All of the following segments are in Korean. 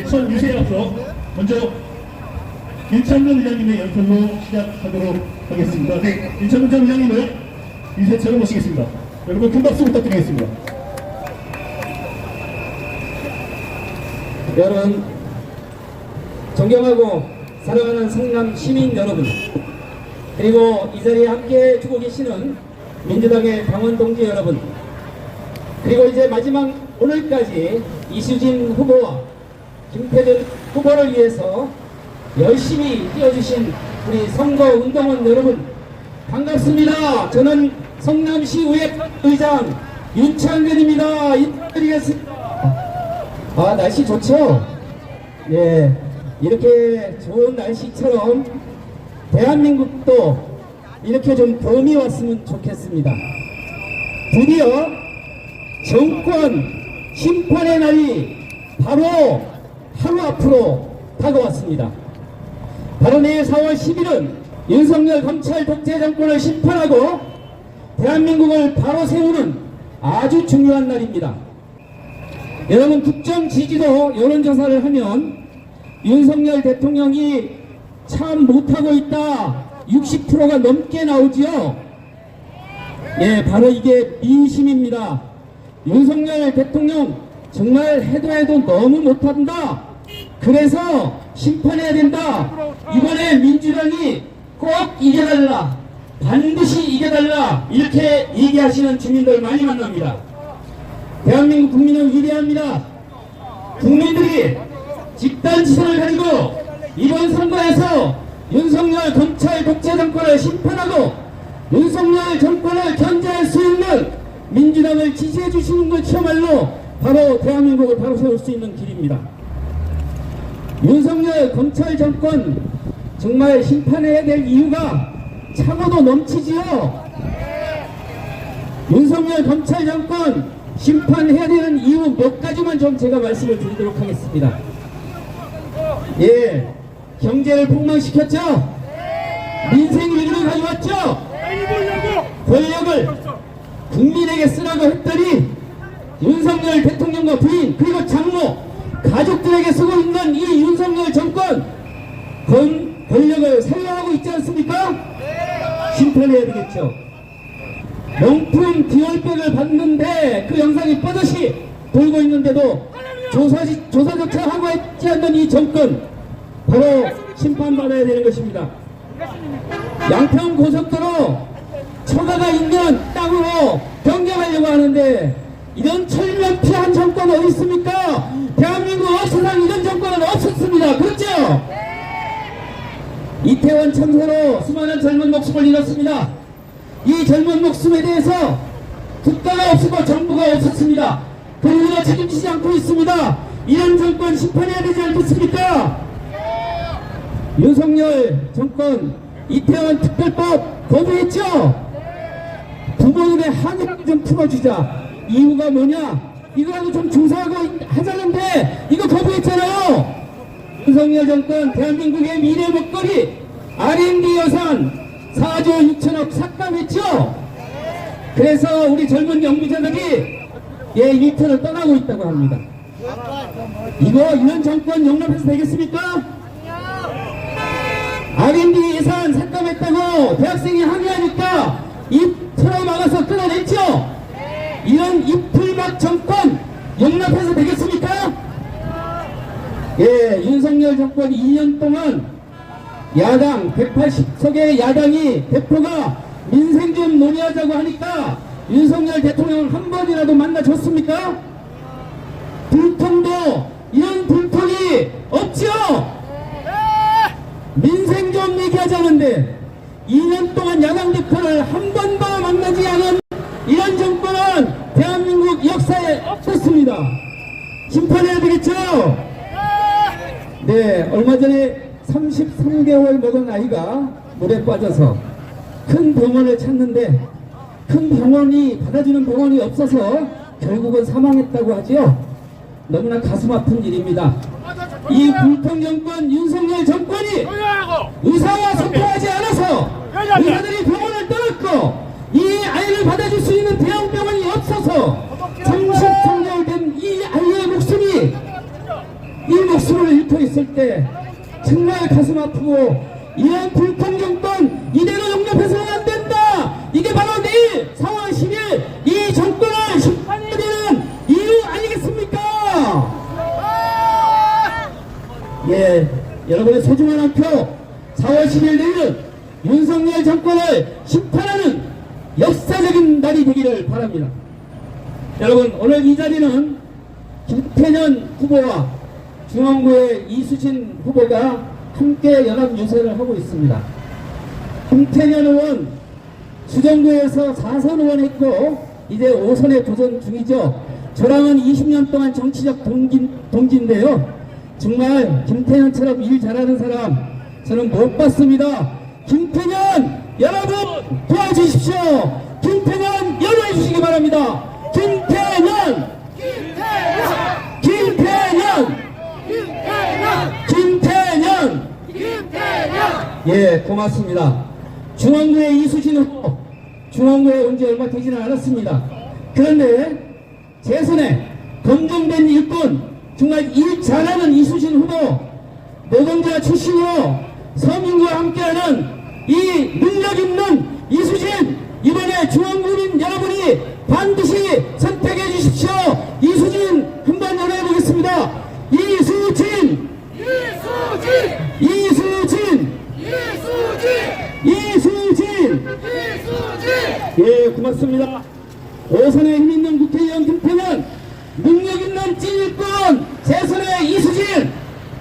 첫 유세에 앞서 먼저 윤창근 의장님의 연설로 시작하도록 하겠습니다. 네, 윤창근 전 의장님을 유세처럼 모시겠습니다. 여러분 큰 박수 부탁드리겠습니다. 여러분, 존경하고 사랑하는 성남 시민 여러분, 그리고 이 자리에 함께 해주고 계시는 민주당의 당원 동지 여러분, 그리고 이제 마지막 오늘까지 이수진 후보와 김태준 후보를 위해서 열심히 뛰어주신 우리 선거운동원 여러분, 반갑습니다. 저는 성남시의회 의장 윤창근입니다. 인사드리겠습니다. 아, 날씨 좋죠? 예, 이렇게 좋은 날씨처럼 대한민국도 이렇게 좀 봄이 왔으면 좋겠습니다. 드디어 정권 심판의 날이 바로 하루 앞으로 다가왔습니다. 바로 내일 4월 10일은 윤석열 검찰 독재 정권을 심판하고 대한민국을 바로 세우는 아주 중요한 날입니다. 여러분, 국정 지지도 여론조사를 하면 윤석열 대통령이 참 못하고 있다 60%가 넘게 나오지요. 예, 바로 이게 민심입니다. 윤석열 대통령 정말 해도 너무 못한다, 그래서 심판해야 된다, 이번에 민주당이 꼭 이겨달라, 반드시 이겨달라, 이렇게 얘기하시는 주민들 많이 만납니다. 대한민국 국민은 위대합니다. 국민들이 집단 지성을 가지고 이번 선거에서 윤석열 검찰 독재 정권을 심판하고 윤석열 정권을 견제할 수 있는 민주당을 지지해 주시는 것이야말로 바로 대한민국을 바로 세울 수 있는 길입니다. 윤석열 검찰 정권 정말 심판해야 될 이유가 차고도 넘치지요. 윤석열 검찰 정권 심판해야 되는 이유 몇 가지만 좀 제가 말씀을 드리도록 하겠습니다. 예, 경제를 폭망시켰죠. 민생 위기를 가져왔죠. 권력을 국민에게 쓰라고 했더니 윤석열 대통령과 부인 그리고 장모 가족들에게 쓰고 있는 이 윤석열 정권 권력을 사용하고 있지 않습니까? 심판해야 되겠죠. 명품 디올백을 받는데 그 영상이 뻗어시 돌고 있는데도 조사조차 하고 있지 않는 이 정권, 바로 심판받아야 되는 것입니다. 양평 고속도로 처가가 있는 땅으로 변경하려고 하는데 이런 철면피한 정권 어디 있습니까? 대한민국 역사상 이런 정권은 없었습니다. 그렇죠? 이태원 참사로 수많은 젊은 목숨을 잃었습니다. 이 젊은 목숨에 대해서 국가가 없었고 정부가 없었습니다. 그리고 책임지지 않고 있습니다. 이런 정권 심판해야 되지 않겠습니까? 윤석열 정권 이태원 특별법 거부했죠? 부모님의 한을 좀 풀어주자. 이유가 뭐냐? 이거라도 좀 조사하고 하자는데 이거 거부했잖아요. 윤석열 정권 대한민국의 미래 먹거리 R&D 예산 4조 6천억 삭감했죠? 그래서 우리 젊은 연구자들이 일터를 떠나고 있다고 합니다. 이런 정권 용납해서 되겠습니까? R&D 예산 삭감했다고 대학생이 항의하니까 입 틀어막아서 끊어냈죠? 이런 입풀막 정권 용납해서 되겠습니까? 예, 윤석열 정권 2년 동안 야당 180석의 야당이 대표가 민생 좀 논의하자고 하니까 윤석열 대통령을 한 번이라도 만나줬습니까? 불통도 이런 불통이 없죠? 민생 좀 얘기하자는데 2년 동안 야당 대표를 한 번도 만나지 않은 이런 정권은 대한민국 역사에 없었습니다. 심판해야 되겠죠? 네, 얼마 전에 33개월 먹은 아이가 물에 빠져서 큰 병원을 찾는데 큰 병원이 받아주는 병원이 없어서 결국은 사망했다고 하지요. 너무나 가슴 아픈 일입니다. 이 불통 정권 윤석열 정권이 의사와 소통하지 않아서 의사들이 병원을 떠났고 이 아이를 받아줄 수 있는 대형 병원이 없어서 33개월 된 이 아이의 목숨이 이 목숨을 했을 때 정말 가슴 아프고 이런 불평정권 이대로 용납해서는 안 된다. 이게 바로 내일 4월 10일 이 정권을 심판해야 되는 이유 아니겠습니까? 예, 여러분의 소중한 한 표 4월 10일 내일은 윤석열 정권을 심판하는 역사적인 날이 되기를 바랍니다. 여러분, 오늘 이 자리는 김태년 후보와 중앙구의 이수진 후보가 함께 연합 유세를 하고 있습니다. 김태년 의원 수정구에서 4선 의원 했고 이제 5선에 도전 중이죠. 저랑은 20년 동안 정치적 동지인데요. 정말 김태년처럼 일 잘하는 사람 저는 못 봤습니다. 김태년 여러분 도와주십시오. 김태년 연호해 주시기 바랍니다. 김태년 예, 고맙습니다. 중앙구의 이수진 후보 중앙구에 온 지 얼마 되지는 않았습니다. 그런데 제 손에 검증된 일꾼 정말 일 잘하는 이수진 후보 노동자 출신으로 서민과 함께하는 이 능력 있는 이수진 이번에 중앙구민 여러분이 반드시 선택해 주십시오. 이수진 한번 연호해 보겠습니다. 이수진 예, 고맙습니다. 5선에 힘있는 국회의원 김태년 능력 있는 찐일꾼 제3의 이수진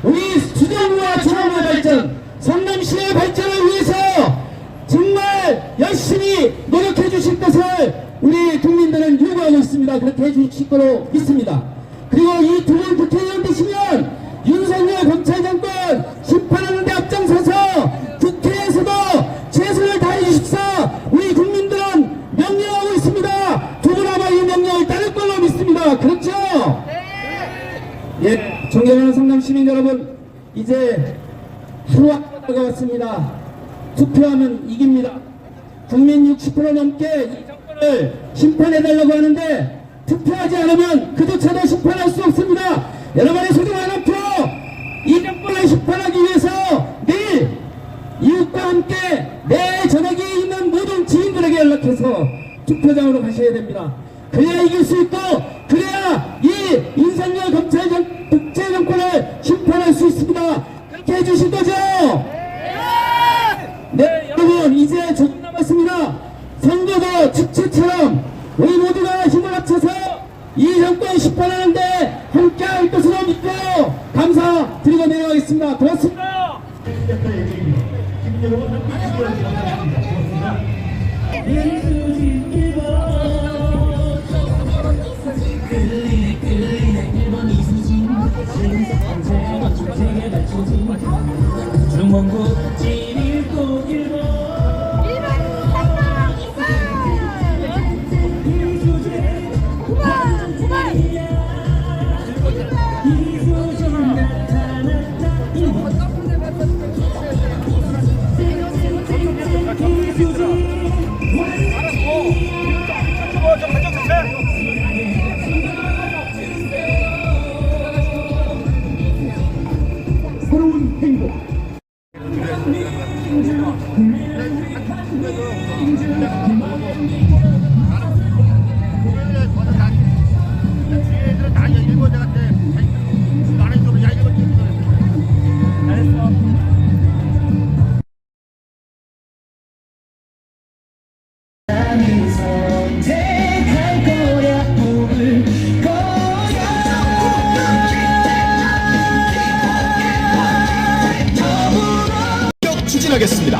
우리 수정구와 중앙구의 발전 성남시의 발전을 위해서 정말 열심히 노력해 주실 것을 우리 국민들은 요구하고 있습니다. 그렇게 해 주실 거로 믿습니다. 그리고 이 두 분 국회의원 되시면 윤석열 검찰정권 심판하는 데 앞장서서 국회에서도 최선을 다해 주십사 우리 국민들은 명령하고 있습니다. 두 분 아마 이 명령을 따를 걸로 믿습니다. 그렇죠? 예, 존경하는 성남시민 여러분, 이제 하루가 다가왔습니다. 투표하면 이깁니다. 국민 60% 넘게 이 정권을 심판해달라고 하는데 투표하지 않으면 그조차도 심판할 수 없습니다. 여러분의 소중한 한 표, 이 정권을 심판하기 위해서 내일 이웃과 함께 내 전역에 있는 모든 지인들에게 연락해서 투표장으로 가셔야 됩니다. 그래야 이길 수 있고 그래야 이 윤석열 국제 정권을 심판할 수 있습니다. 그렇게 해주실 거죠? 네, 여러분 이제 조금 남았습니다. 선거도 축제처럼 우리 모두가 힘을 합쳐서 이 정권 심판하는데 함께 할 것으로 믿고 감사드리고 내려가겠습니다. 고맙습니다. 여러분 함께 해주시기 바랍니다. 고맙습니다. 중원구 찐일고 일본 새로운 행복. 추진하겠습니다.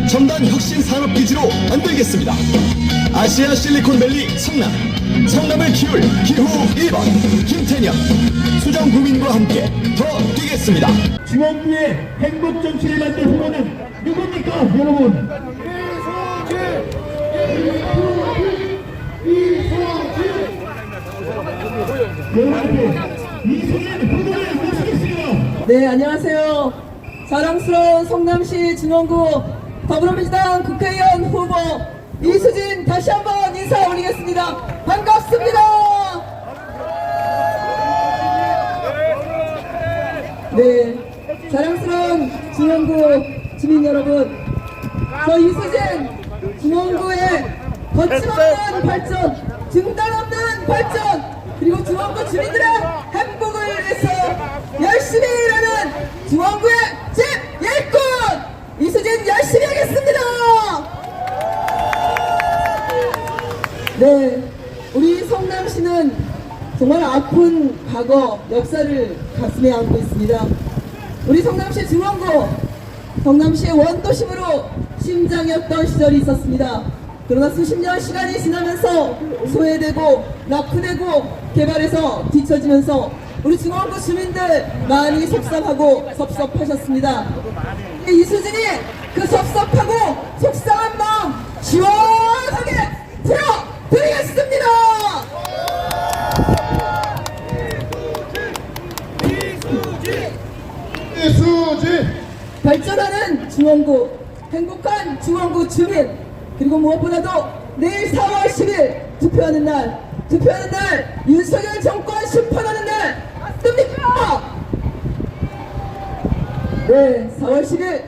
첨단 혁신 산업 기지로 만들겠습니다. 아시아 실리콘밸리 성남을 키울 기후 1번 김태년 수정구민과 함께 더 뛰겠습니다. 중원구의 행복 정치를 만들 후보는 누굽니까, 여러분? 이수진 후보를 모시겠습니다. 네, 안녕하세요. 자랑스러운 성남시 중원구 더불어민주당 국회의원 후보 이수진 다시 한번 인사 올리겠습니다. 반갑습니다. 네. 자랑스러운 중원구 주민 여러분, 저 이수진 중원구의 거침없는 발전, 중단 없는 발전, 그리고 중원구 주민들의 행복을 위해서 열심히 일하는 중원구의 집 일꾼 이수진 열심히 하겠습니다. 네, 우리 성남시는 정말 아픈 과거, 역사를 가슴에 안고 있습니다. 우리 성남시 중원구, 성남시의 원도심으로 심장이었던 시절이 있었습니다. 그러나 수십 년 시간이 지나면서 소외되고 낙후되고 개발에서 뒤처지면서 우리 중원구 주민들 많이 속상하고 섭섭하셨습니다. 이수진이 그 섭섭하고 속상한 마음 시원하게 풀어드리겠습니다. 이수진 발전하는 중원구, 행복한 중원구 주민, 그리고 무엇보다도 내일 4월 10일 투표하는 날 윤석열 정권 심판하는 날 맞습니까? 네, 4월 10일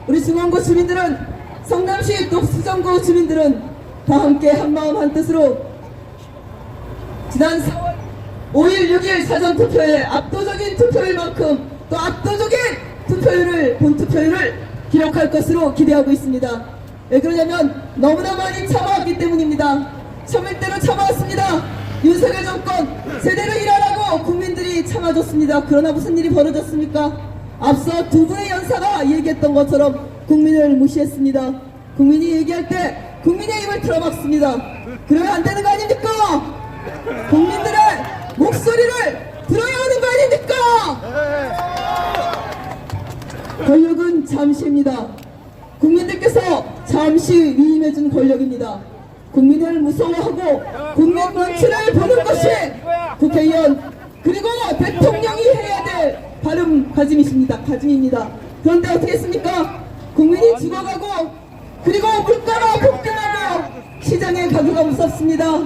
우리 중원구 주민들은, 성남시 또 수정구 주민들은 다 함께 한마음 한뜻으로 지난 4월 5일 6일 사전투표의 압도적인 투표율만큼 또 압도적인 본투표율을 기록할 것으로 기대하고 있습니다. 왜 그러냐면 너무나 많이 참아왔기 때문입니다. 참을대로 참아왔습니다. 윤석열 정권 제대로 일하라고 국민들이 참아줬습니다. 그러나 무슨 일이 벌어졌습니까? 앞서 두 분의 연사가 얘기했던 것처럼 국민을 무시했습니다. 국민이 얘기할 때 국민의 입을 틀어막습니다. 그러면 안 되는 거 아닙니까? 국민들의 목소리를 들어야 하는 거 아닙니까? 권력은 잠시입니다. 국민들께서 잠시 위임해준 권력입니다. 국민을 무서워하고 국민 눈치를 보는 것이 국회의원 그리고 대통령이 해야 될 가짐입니다. 그런데 어떻게 했습니까? 국민이 죽어가고 그리고 물가가 폭등하고 시장의 가격가 무섭습니다.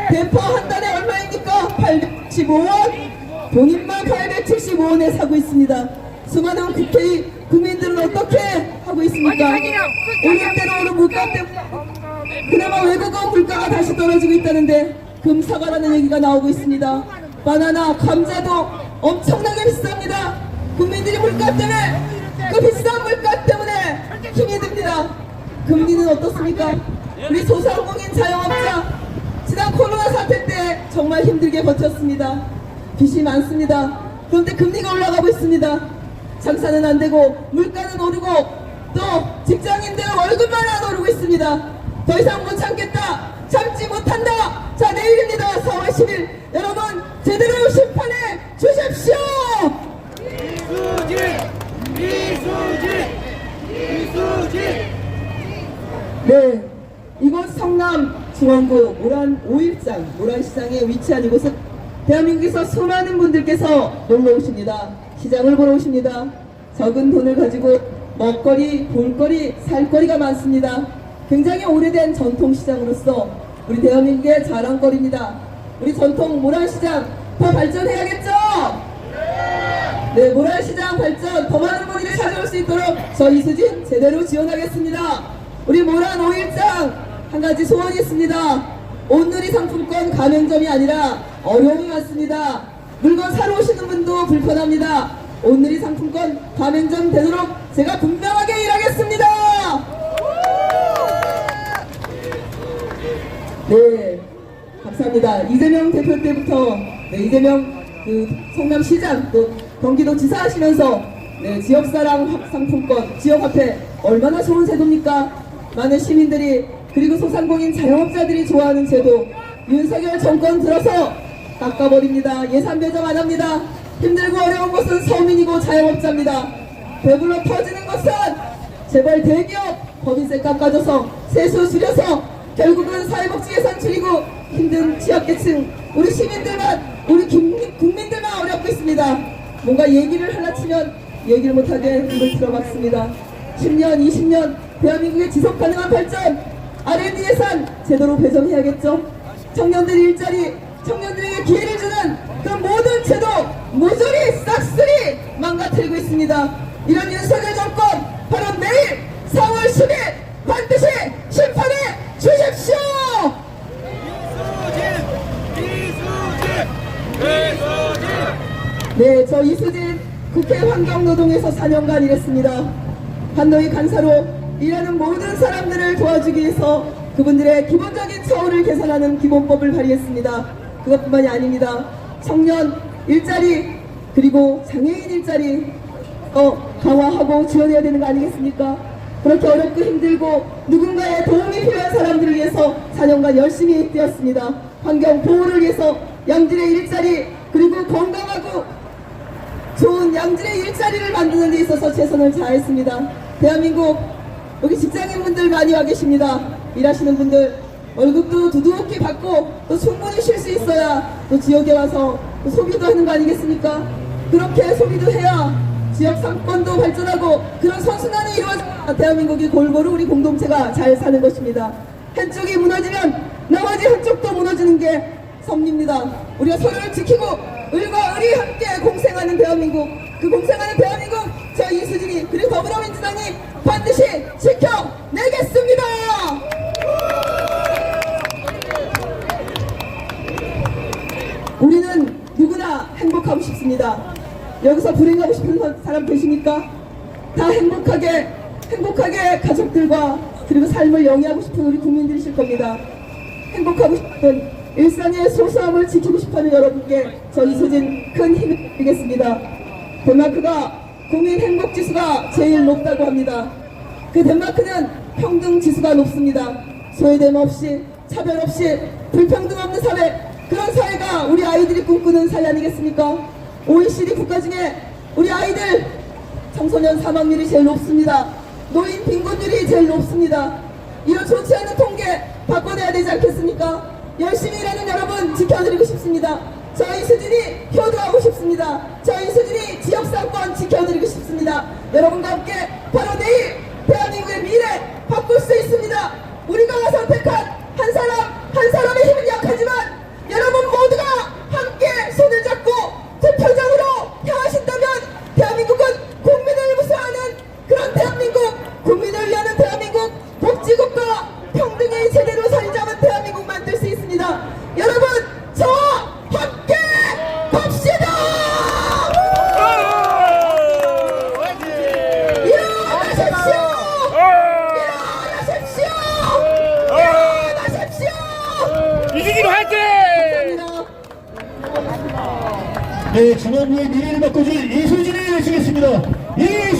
대파 한 달에 얼마입니까? 875원. 본인만 875원에 사고 있습니다. 수많은 국민들은 어떻게 하고 있습니까? 오는 대로 오는 물가 때문에 그나마 외국어 물가가 다시 떨어지고 있다는데 금사과라는 얘기가 나오고 있습니다. 바나나, 감자도 엄청나게 비쌉니다. 국민들이 물가 때문에, 그 비싼 물가 때문에 힘이 듭니다. 금리는 어떻습니까? 우리 소상공인 자영업자 지난 코로나 사태 때 정말 힘들게 버텼습니다. 빚이 많습니다. 그런데 금리가 올라가고 있습니다. 장사는 안 되고 물가는 오르고 또 직장인들 월급만 안 오르고 있습니다. 더 이상 못 참겠다, 참지 못한다. 자, 내일입니다. 4월 10일 여러분 제대로 심판해 주십시오. 이수진. 네, 이곳 성남 중원구 모란 5일장 모란시장에 위치한 이곳은 대한민국에서 수많은 분들께서 놀러 오십니다. 시장을 보러 오십니다. 적은 돈을 가지고 먹거리, 볼거리, 살거리가 많습니다. 굉장히 오래된 전통시장으로서 우리 대한민국의 자랑거리입니다. 우리 전통 모란시장 더 발전해야겠죠? 네, 모란시장 발전, 더 많은 분들이 찾아올 수 있도록 저 이수진 제대로 지원하겠습니다. 우리 모란 5일장 한 가지 소원이 있습니다. 온누리 상품권 가맹점이 아니라 어려움이 많습니다. 물건 사러 오시는 분도 불편합니다. 온누리 상품권 가맹점 되도록 제가 분명하게 일하겠습니다. 네, 감사합니다. 이재명 대표 때부터 이재명 성남시장 또 경기도지사 하시면서 지역사랑 상품권, 지역화폐 얼마나 좋은 제도입니까? 많은 시민들이 그리고 소상공인 자영업자들이 좋아하는 제도, 윤석열 정권 들어서 깎아버립니다. 예산 배정 안 합니다. 힘들고 어려운 것은 서민이고 자영업자입니다. 배불러 터지는 것은 재벌 대기업 법인세 깎아줘서 세수 줄여서 결국은 사회복지 예산 줄이고 힘든 취약계층 우리 시민들만, 우리 국민들만 어렵고 있습니다. 뭔가 얘기를 하나 치면 얘기를 못하게 입을 틀어막습니다. 10년 20년 대한민국의 지속가능한 발전 R&D 예산 제대로 배정해야겠죠. 청년들 일자리, 청년들에게 기회를 주는 그 모든 제도 모조리 싹쓸이 망가뜨리고 있습니다. 이런 윤석열 정권 바로 내일 4월 10일 반드시 심판해 주십시오. 네, 저 이수진 국회 환경노동에서 4년간 일했습니다. 한노위 간사로 일하는 모든 사람들을 도와주기 위해서 그분들의 기본적인 처우를 개선하는 기본법을 발의했습니다. 그것뿐만이 아닙니다. 청년 일자리 그리고 장애인 일자리 강화하고 지원해야 되는 거 아니겠습니까? 그렇게 어렵고 힘들고 누군가의 도움이 필요한 사람들을 위해서 4년간 열심히 뛰었습니다. 환경 보호를 위해서 양질의 일자리 그리고 건강하고 좋은 양질의 일자리를 만드는 데 있어서 최선을 다했습니다. 대한민국 여기 직장인분들 많이 와 계십니다. 일하시는 분들 월급도 두둑히 받고 또 충분히 쉴 수 있어야 또 지역에 와서 또 소비도 하는 거 아니겠습니까? 그렇게 소비도 해야 지역 상권도 발전하고 그런 선순환이 이루어져야 대한민국이 골고루 우리 공동체가 잘 사는 것입니다. 한쪽이 무너지면 나머지 한쪽도 무너지는 게 섭리입니다. 우리가 서로를 지키고 을과 을이 함께 공생하는 대한민국, 그 공생하는 대한민국 저 이수진이 그리고 더불어민주당이 반드시 지켜내겠습니다. 우리는 누구나 행복하고 싶습니다. 여기서 불행하고 싶은 사람 계십니까? 다 행복하게 가족들과 그리고 삶을 영위하고 싶은 우리 국민들이실 겁니다. 행복하고 싶은 일상의 소소함을 지키고 싶어하는 여러분께 저 이수진 큰 힘을 드리겠습니다. 덴마크가 국민 행복지수가 제일 높다고 합니다. 그 덴마크는 평등지수가 높습니다. 소외됨 없이 차별 없이 불평등 없는 사회, 그런 사회가 우리 아이들이 꿈꾸는 사회 아니겠습니까? OECD 국가 중에 우리 아이들 청소년 사망률이 제일 높습니다. 노인 빈곤율이 제일 높습니다. 이런 좋지 않은 통계 바꿔내야 되지 않겠습니까? 열심히 일하는 여러분 지켜드리고 싶습니다. 저 이수진이 효도하고 싶습니다. 저 이수진이 지역상권 지켜드리고 싶습니다. 여러분과 함께 바로 내일 대한민국의 미래 바꿀 수 있습니다. 우리가 선택한 한 사람 한 사람의 힘은 약하지만 여러분 모두가 함께 손을 잡고 투표장으로 향하신다면 대한민국은 국민을 무서워하는 그런 대한민국, 국민을 위하는 대한민국, 복지국가 평등이 제대로 자리 잡은 대한민국 만들 수 있습니다. 여러분 저와 함께 갑시다. 일어나십시오. 일어나십시오. 일어나십시오. 이기기로 화이팅! 감사합니다. 네, 중앙부의 미래를 바꿔줄 이수진을 외치겠습니다. 이수진!